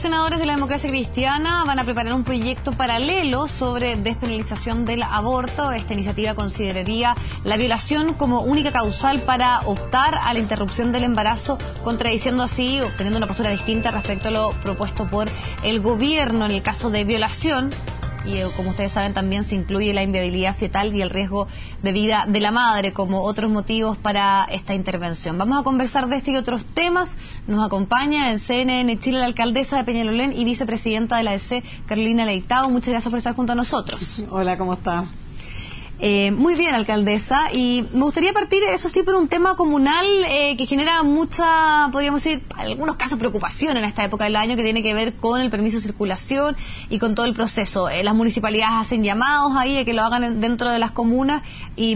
senadores de la Democracia Cristiana van a preparar un proyecto paralelo sobre despenalización del aborto. Esta iniciativa consideraría la violación como única causal para optar a la interrupción del embarazo, contradiciendo así, obteniendo una postura distinta respecto a lo propuesto por el gobierno. En el caso de violación, y como ustedes saben, también se incluye la inviabilidad fetal y el riesgo de vida de la madre como otros motivos para esta intervención. Vamos a conversar de este y otros temas. Nos acompaña en CNN Chile la alcaldesa de Peñalolén y vicepresidenta de la ADC, Carolina Leitao. Muchas gracias por estar junto a nosotros. Hola, ¿cómo está? Muy bien, alcaldesa, y me gustaría partir, eso sí, por un tema comunal que genera mucha, podríamos decir, en algunos casos, preocupación en esta época del año, que tiene que ver con el permiso de circulación y con todo el proceso. Las municipalidades hacen llamados ahí a que lo hagan dentro de las comunas. Y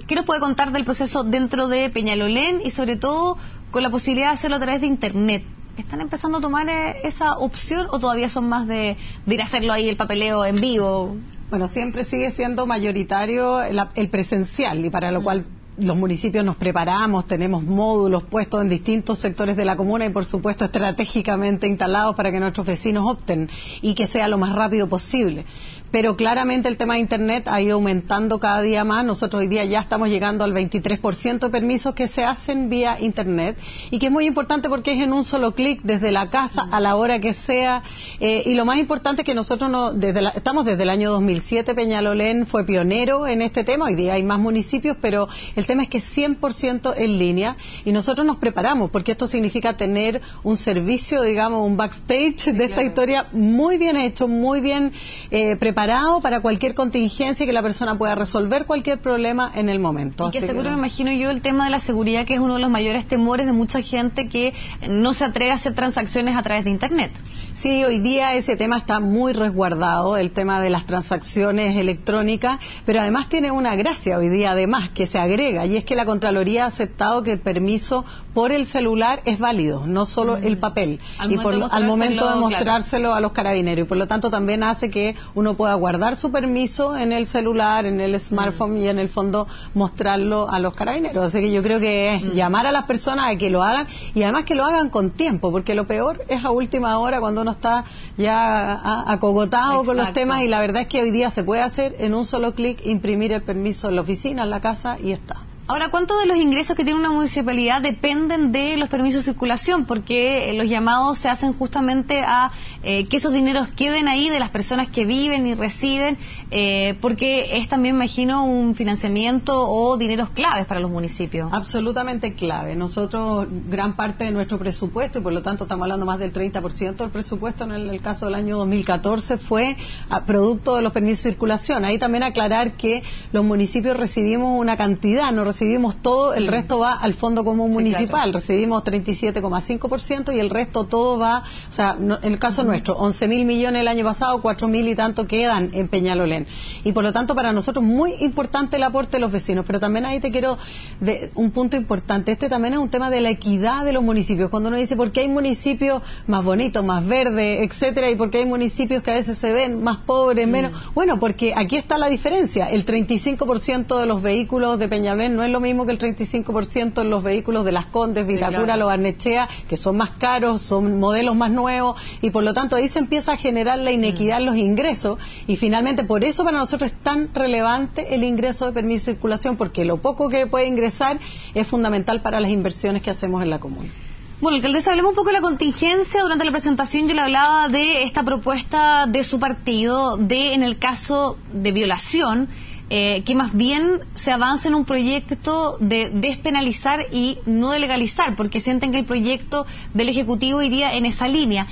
¿qué nos puede contar del proceso dentro de Peñalolén y sobre todo con la posibilidad de hacerlo a través de Internet? ¿Están empezando a tomar esa opción o todavía son más de ir a hacerlo ahí, el papeleo en vivo? Bueno, siempre sigue siendo mayoritario el presencial, y para lo cual los municipios nos preparamos, tenemos módulos puestos en distintos sectores de la comuna y, por supuesto, estratégicamente instalados para que nuestros vecinos opten y que sea lo más rápido posible. Pero claramente el tema de Internet ha ido aumentando cada día más. Nosotros hoy día ya estamos llegando al 23% de permisos que se hacen vía Internet, y que es muy importante porque es en un solo clic, desde la casa, a la hora que sea. Y lo más importante es que nosotros estamos desde el año 2007, Peñalolén fue pionero en este tema. Hoy día hay más municipios, pero el tema es que es 100% en línea, y nosotros nos preparamos porque esto significa tener un servicio, digamos, un backstage de esta historia muy bien hecho, muy bien preparado para cualquier contingencia y que la persona pueda resolver cualquier problema en el momento. Y que seguro, me imagino yo, el tema de la seguridad, que es uno de los mayores temores de mucha gente que no se atreve a hacer transacciones a través de Internet. Sí, hoy día ese tema está muy resguardado, el tema de las transacciones electrónicas, pero además tiene una gracia hoy día, además, que se agrega, y es que la Contraloría ha aceptado que el permiso por el celular es válido, no solo el papel, al momento de mostrárselo a los carabineros, y por lo tanto también hace que uno pueda guardar su permiso en el celular, en el smartphone, y en el fondo mostrarlo a los carabineros. Así que yo creo que es llamar a las personas a que lo hagan, y además que lo hagan con tiempo, porque lo peor es a última hora, cuando uno está ya acogotado con los temas, y la verdad es que hoy día se puede hacer en un solo clic, imprimir el permiso en la oficina, en la casa, y está. Ahora, ¿cuánto de los ingresos que tiene una municipalidad dependen de los permisos de circulación? Porque los llamados se hacen justamente a que esos dineros queden ahí de las personas que viven y residen, porque es también, me imagino, un financiamiento o dineros claves para los municipios. Absolutamente clave. Nosotros, gran parte de nuestro presupuesto, y por lo tanto estamos hablando más del 30% del presupuesto en el caso del año 2014, fue producto de los permisos de circulación. Ahí también aclarar que los municipios recibimos una cantidad, no recibimos todo, el resto va al Fondo Común Municipal, claro. Recibimos 37,5% y el resto todo va, o sea, en el caso nuestro, 11.000 millones el año pasado, 4.000 y tanto quedan en Peñalolén. Y por lo tanto para nosotros muy importante el aporte de los vecinos, pero también ahí te quiero, un punto importante, este también es un tema de la equidad de los municipios. Cuando uno dice, ¿por qué hay municipios más bonitos, más verdes, etcétera? Y ¿por qué hay municipios que a veces se ven más pobres, menos? Bueno, porque aquí está la diferencia, el 35% de los vehículos de Peñalolén no es lo mismo que el 35% en los vehículos de Las Condes, Vitacura, sí, claro, Lo Barnechea, que son más caros, son modelos más nuevos, y por lo tanto ahí se empieza a generar la inequidad en los ingresos, y finalmente por eso para nosotros es tan relevante el ingreso de permiso de circulación, porque lo poco que puede ingresar es fundamental para las inversiones que hacemos en la comuna. Bueno, alcaldesa, hablemos un poco de la contingencia. Durante la presentación yo le hablaba de esta propuesta de su partido, en el caso de violación, que más bien se avance en un proyecto de despenalizar y no de legalizar, porque sienten que el proyecto del Ejecutivo iría en esa línea.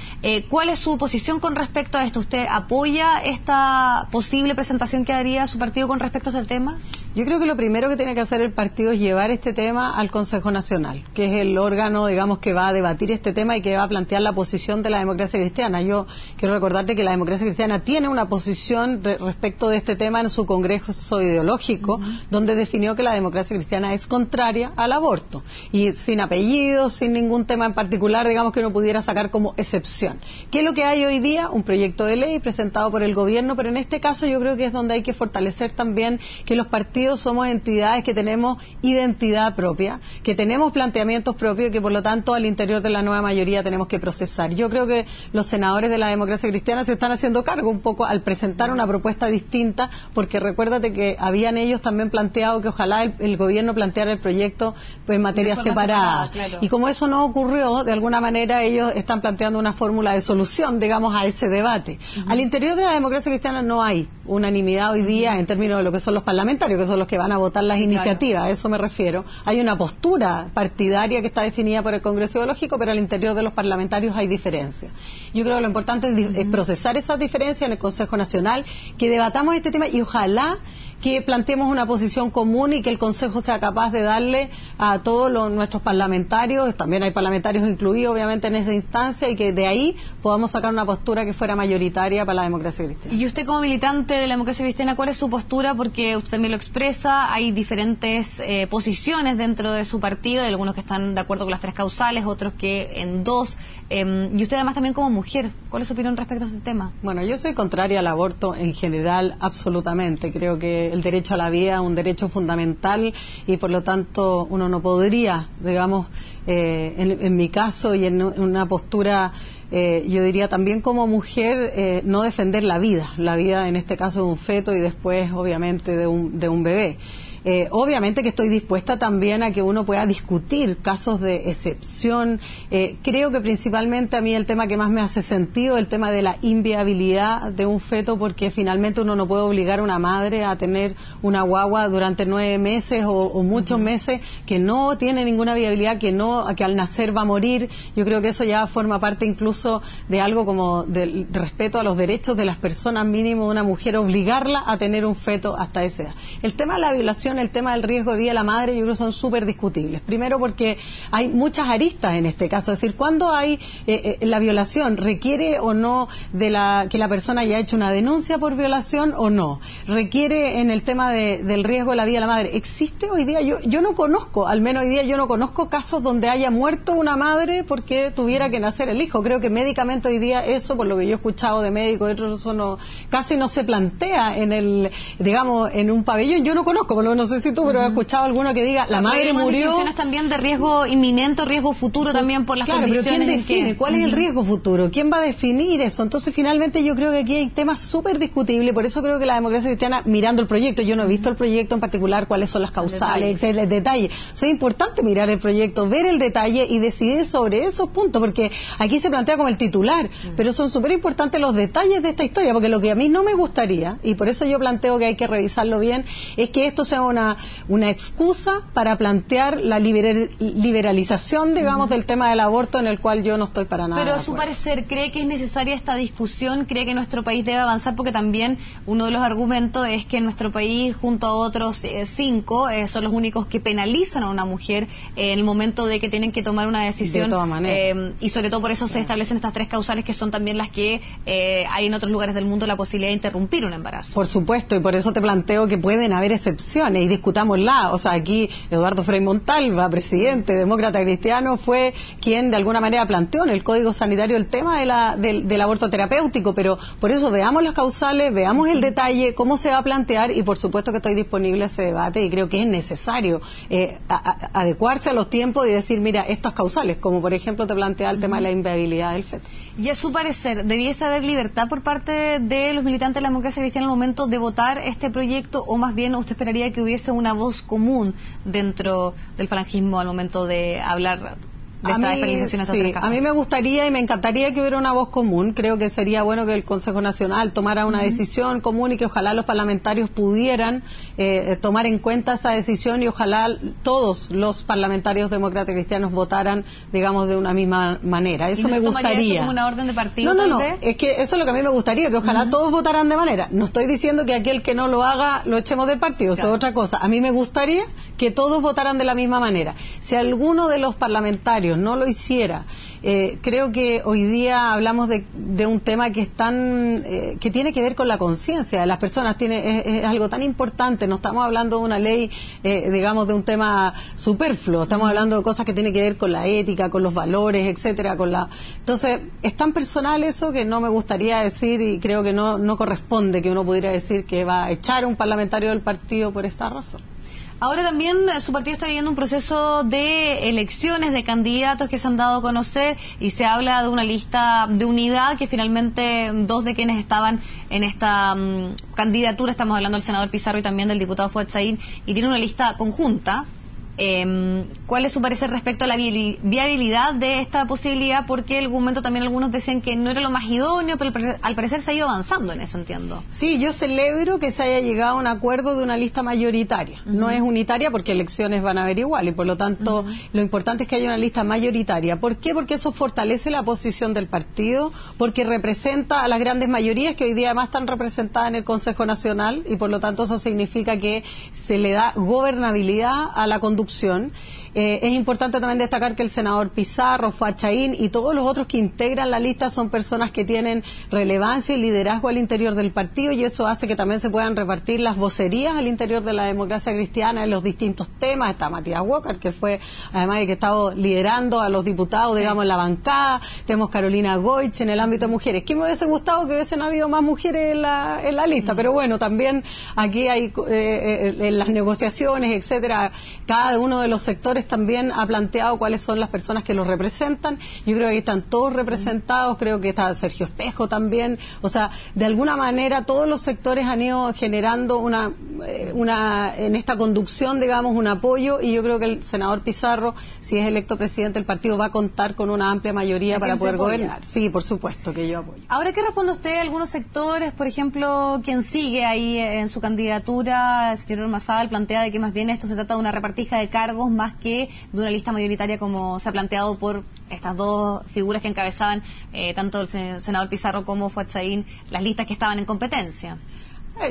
¿Cuál es su posición con respecto a esto? ¿Usted apoya esta posible presentación que haría su partido con respecto a este tema? Yo creo que lo primero que tiene que hacer el partido es llevar este tema al Consejo Nacional, que es el órgano, digamos, que va a debatir este tema y que va a plantear la posición de la democracia cristiana. Yo quiero recordarte que la democracia cristiana tiene una posición respecto de este tema en su Congreso discurso ideológico, donde definió que la democracia cristiana es contraria al aborto, y sin apellidos, sin ningún tema en particular, digamos, que uno pudiera sacar como excepción. ¿Qué es lo que hay hoy día? Un proyecto de ley presentado por el gobierno, pero en este caso yo creo que es donde hay que fortalecer también que los partidos somos entidades que tenemos identidad propia, que tenemos planteamientos propios y que por lo tanto al interior de la nueva mayoría tenemos que procesar. Yo creo que los senadores de la democracia cristiana se están haciendo cargo un poco al presentar una propuesta distinta, porque recuérdate que habían ellos también planteado que ojalá el gobierno planteara el proyecto en materia separada. Claro. Y como eso no ocurrió, de alguna manera ellos están planteando una fórmula de solución, digamos, a ese debate. Al interior de la democracia cristiana no hay unanimidad hoy día en términos de lo que son los parlamentarios, que son los que van a votar las iniciativas, a eso me refiero. Hay una postura partidaria que está definida por el Congreso Ideológico, pero al interior de los parlamentarios hay diferencias. Yo creo que lo importante es procesar esas diferencias en el Consejo Nacional, que debatamos este tema y ojalá que planteemos una posición común y que el Consejo sea capaz de darle a todos nuestros parlamentarios, también hay parlamentarios incluidos obviamente en esa instancia, y que de ahí podamos sacar una postura que fuera mayoritaria para la democracia cristiana. Y usted como militante de la democracia cristiana, ¿cuál es su postura? Porque usted también lo expresa, hay diferentes posiciones dentro de su partido, hay algunos que están de acuerdo con las 3 causales, otros que en 2, y usted además también como mujer, ¿cuál es su opinión respecto a este tema? Bueno, yo soy contraria al aborto en general, absolutamente. Creo que el derecho a la vida es un derecho fundamental y por lo tanto uno no podría, digamos, en mi caso y en una postura, yo diría también como mujer, no defender la vida en este caso de un feto y después obviamente de un bebé. Obviamente que estoy dispuesta también a que uno pueda discutir casos de excepción. Creo que principalmente a mí el tema que más me hace sentido es el tema de la inviabilidad de un feto, porque finalmente uno no puede obligar a una madre a tener una guagua durante 9 meses o muchos meses que no tiene ninguna viabilidad, que al nacer va a morir. Yo creo que eso ya forma parte incluso de algo como de respeto a los derechos de las personas, mínimo de una mujer, obligarla a tener un feto hasta esa edad. El tema de la violación, el tema del riesgo de vida de la madre, yo creo que son súper discutibles. Primero porque hay muchas aristas en este caso, es decir, cuando hay la violación, ¿requiere o no que la persona haya hecho una denuncia por violación o no? ¿Requiere en el tema del riesgo de la vida de la madre? ¿Existe hoy día? Yo no conozco, al menos hoy día yo no conozco casos donde haya muerto una madre porque tuviera que nacer el hijo. Creo que médicamente hoy día eso, por lo que yo he escuchado de médicos, eso casi no se plantea en un pabellón. Yo no conozco, por lo menos no sé si tú, pero he escuchado alguno que diga, la madre murió. También de riesgo inminente o riesgo futuro también por las condiciones. Pero ¿quién define? ¿Cuál es el riesgo futuro? ¿Quién va a definir eso? Entonces, finalmente, yo creo que aquí hay temas súper discutibles, por eso creo que la democracia cristiana, mirando el proyecto, yo no he visto el proyecto en particular, cuáles son las causales, el detalle. Es importante mirar el proyecto, ver el detalle y decidir sobre esos puntos, porque aquí se plantea como el titular, pero son súper importantes los detalles de esta historia, porque lo que a mí no me gustaría, y por eso yo planteo que hay que revisarlo bien, es que esto sea una excusa para plantear la liberalización, digamos, del tema del aborto, en el cual yo no estoy para nada. Pero a su parecer, ¿cree que es necesaria esta discusión? ¿Cree que nuestro país debe avanzar? Porque también uno de los argumentos es que nuestro país, junto a otros 5, son los únicos que penalizan a una mujer en el momento de que tienen que tomar una decisión. De todas maneras. Y sobre todo por eso se establecen estas 3 causales, que son también las que hay en otros lugares del mundo la posibilidad de interrumpir un embarazo. Por supuesto, y por eso te planteo que pueden haber excepciones y discutámosla. O sea, aquí Eduardo Frei Montalva, presidente demócrata cristiano, fue quien de alguna manera planteó en el Código Sanitario el tema del aborto terapéutico, pero por eso veamos las causales, veamos el detalle, cómo se va a plantear, y por supuesto que estoy disponible a ese debate y creo que es necesario adecuarse a los tiempos y decir, mira, estas causales, como por ejemplo te plantea el tema de la inviabilidad del feto. Y a su parecer, ¿debiese haber libertad por parte de los militantes de la democracia cristiana al momento de votar este proyecto, o más bien usted esperaría que hubiese una voz común dentro del falangismo al momento de hablar de esta despenalización? Sí, a mí me gustaría y me encantaría que hubiera una voz común. Creo que sería bueno que el Consejo Nacional tomara una decisión común y que ojalá los parlamentarios pudieran tomar en cuenta esa decisión, y ojalá todos los parlamentarios demócratas cristianos votaran, digamos, de una misma manera. Eso me gustaría. ¿Eso como una orden de partido? No, es que eso es lo que a mí me gustaría, que ojalá todos votaran de manera. No estoy diciendo que aquel que no lo haga lo echemos del partido, eso es otra cosa. A mí me gustaría que todos votaran de la misma manera. Si alguno de los parlamentarios parlamentarios no lo hiciera, creo que hoy día hablamos de un tema que es que tiene que ver con la conciencia de las personas, es algo tan importante, no estamos hablando de una ley, digamos, de un tema superfluo, estamos hablando de cosas que tienen que ver con la ética, con los valores, etcétera, entonces, es tan personal eso que no me gustaría decir, y creo que no corresponde que uno pudiera decir que va a echar a un parlamentario del partido por esta razón. Ahora también su partido está viviendo un proceso de elecciones de candidatos que se han dado a conocer y se habla de una lista de unidad que finalmente dos de quienes estaban en esta candidatura, estamos hablando del senador Pizarro y también del diputado Fuad Saín, y tiene una lista conjunta. ¿Cuál es su parecer respecto a la viabilidad de esta posibilidad? Porque en algún momento también algunos decían que no era lo más idóneo, pero al parecer se ha ido avanzando en eso, entiendo. Sí, yo celebro que se haya llegado a un acuerdo de una lista mayoritaria. No es unitaria porque elecciones van a haber igual y por lo tanto lo importante es que haya una lista mayoritaria. ¿Por qué? Porque eso fortalece la posición del partido, porque representa a las grandes mayorías que hoy día además están representadas en el Consejo Nacional y por lo tanto eso significa que se le da gobernabilidad a la conducción. Es importante también destacar que el senador Pizarro, Fuad Saín y todos los otros que integran la lista son personas que tienen relevancia y liderazgo al interior del partido y eso hace que también se puedan repartir las vocerías al interior de la democracia cristiana en los distintos temas. Está Matías Walker, que fue además de que ha estado liderando a los diputados, digamos, en la bancada. Tenemos Carolina Goich en el ámbito de mujeres. ¿Qué me hubiese gustado que hubiesen habido más mujeres en la lista? Pero bueno, también aquí hay en las negociaciones, etcétera, cada uno de los sectores también ha planteado cuáles son las personas que los representan. Yo creo que ahí están todos representados, creo que está Sergio Espejo también. O sea, de alguna manera todos los sectores han ido generando en esta conducción, digamos, un apoyo y yo creo que el senador Pizarro, si es electo presidente del partido, va a contar con una amplia mayoría para poder gobernar. Sí, por supuesto que yo apoyo. Ahora, ¿qué responde usted a algunos sectores? Por ejemplo, quien sigue ahí en su candidatura, el señor Ormazábal, plantea de que más bien esto se trata de una repartija de cargos más que de una lista mayoritaria como se ha planteado por estas dos figuras que encabezaban tanto el senador Pizarro como Fuad Saín, las listas que estaban en competencia.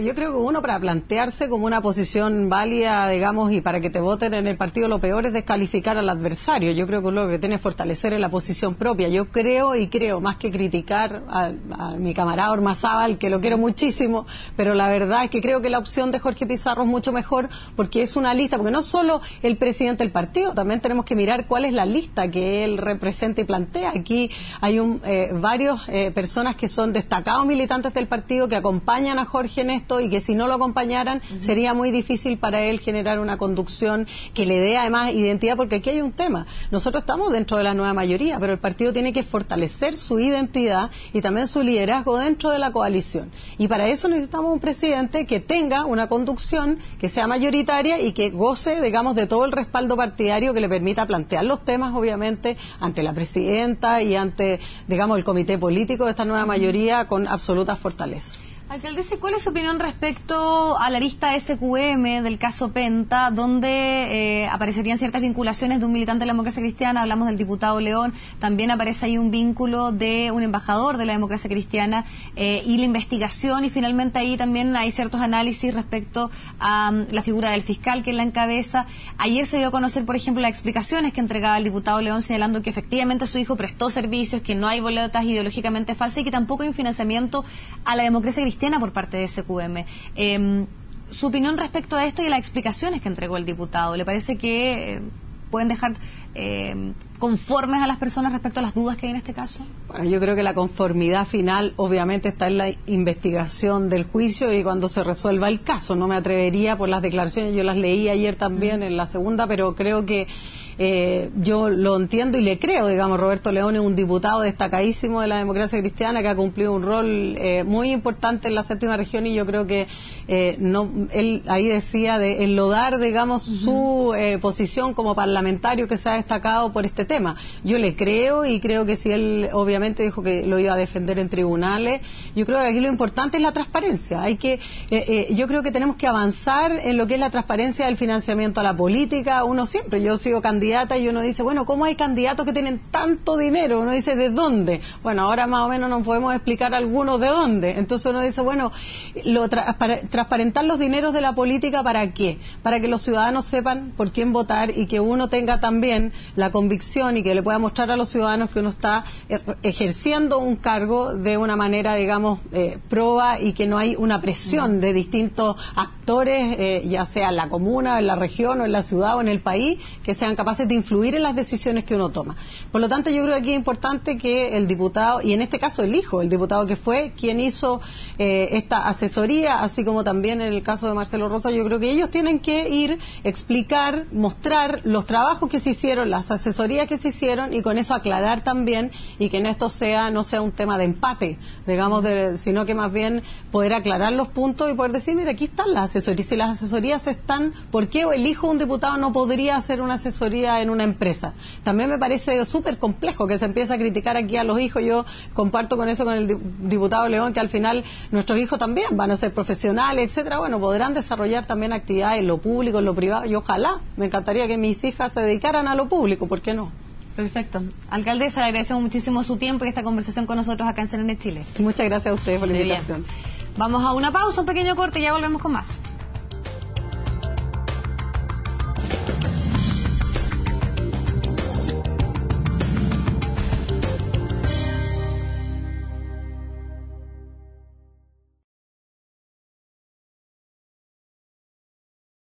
Yo creo que uno, para plantearse como una posición válida, digamos, y para que te voten en el partido, lo peor es descalificar al adversario. Yo creo que lo que tiene que fortalecer es la posición propia. Yo creo, más que criticar a mi camarada Ormazábal, que lo quiero muchísimo, pero la verdad es que creo que la opción de Jorge Pizarro es mucho mejor porque es una lista, porque no solo el presidente del partido, también tenemos que mirar cuál es la lista que él representa y plantea. Aquí hay varios personas que son destacados militantes del partido que acompañan a Jorge en esto y que si no lo acompañaran sería muy difícil para él generar una conducción que le dé además identidad, porque aquí hay un tema. Nosotros estamos dentro de la nueva mayoría, pero el partido tiene que fortalecer su identidad y también su liderazgo dentro de la coalición. Y para eso necesitamos un presidente que tenga una conducción que sea mayoritaria y que goce, digamos, de todo el respaldo partidario que le permita plantear los temas, obviamente, ante la presidenta y ante, digamos, el comité político de esta nueva mayoría con absoluta fortaleza. Alcaldesa, ¿cuál es su opinión respecto a la lista SQM del caso Penta, donde aparecerían ciertas vinculaciones de un militante de la democracia cristiana? Hablamos del diputado León, también aparece ahí un vínculo de un embajador de la democracia cristiana y la investigación, y finalmente ahí también hay ciertos análisis respecto a la figura del fiscal que la encabeza. Ayer se dio a conocer, por ejemplo, las explicaciones que entregaba el diputado León señalando que efectivamente su hijo prestó servicios, que no hay boletas ideológicamente falsas y que tampoco hay un financiamiento a la democracia cristiana por parte de SQM. Su opinión respecto a esto y las explicaciones que entregó el diputado, ¿le parece que pueden dejar conformes a las personas respecto a las dudas que hay en este caso? Bueno, yo creo que la conformidad final obviamente está en la investigación del juicio y cuando se resuelva el caso. No me atrevería por las declaraciones, yo las leí ayer también en la segunda, pero creo que yo lo entiendo y le creo, digamos. Roberto León es un diputado destacadísimo de la democracia cristiana que ha cumplido un rol muy importante en la séptima región y yo creo que él ahí decía de enlodar, digamos, su posición como parlamentario que se ha destacado por este tema. Yo le creo y creo que si él obviamente dijo que lo iba a defender en tribunales, yo creo que aquí lo importante es la transparencia. Yo creo que tenemos que avanzar en lo que es la transparencia del financiamiento a la política. Yo sigo candidata y uno dice, bueno, ¿cómo hay candidatos que tienen tanto dinero? Uno dice, ¿de dónde? Bueno, ahora más o menos nos podemos explicar algunos de dónde. Entonces uno dice, bueno, transparentar los dineros de la política, ¿para qué? Para que los ciudadanos sepan por quién votar y que uno tenga también la convicción presión y que le pueda mostrar a los ciudadanos que uno está ejerciendo un cargo de una manera, digamos, proba, y que no hay una presión de distintos actores, ya sea en la comuna, en la región o en la ciudad o en el país, que sean capaces de influir en las decisiones que uno toma. Por lo tanto, yo creo que aquí es importante que el diputado, y en este caso el hijo, el diputado que fue quien hizo esta asesoría, así como también en el caso de Marcelo Rosa, yo creo que ellos tienen que ir, explicar, mostrar los trabajos que se hicieron, las asesorías que se hicieron, y con eso aclarar también, y que en esto no sea un tema de empate, digamos, sino que más bien poder aclarar los puntos y poder decir, mira, aquí están las asesorías. Si las asesorías están, ¿por qué el hijo de un diputado no podría hacer una asesoría en una empresa? También me parece súper complejo que se empiece a criticar aquí a los hijos. Yo comparto con eso con el diputado León, que al final nuestros hijos también van a ser profesionales, etcétera. Bueno, podrán desarrollar también actividades en lo público, en lo privado, y ojalá, me encantaría que mis hijas se dedicaran a lo público, ¿por qué no? Perfecto. Alcaldesa, le agradecemos muchísimo su tiempo y esta conversación con nosotros acá en CNN Chile. Muchas gracias a ustedes por la invitación. Vamos a una pausa, un pequeño corte y ya volvemos con más.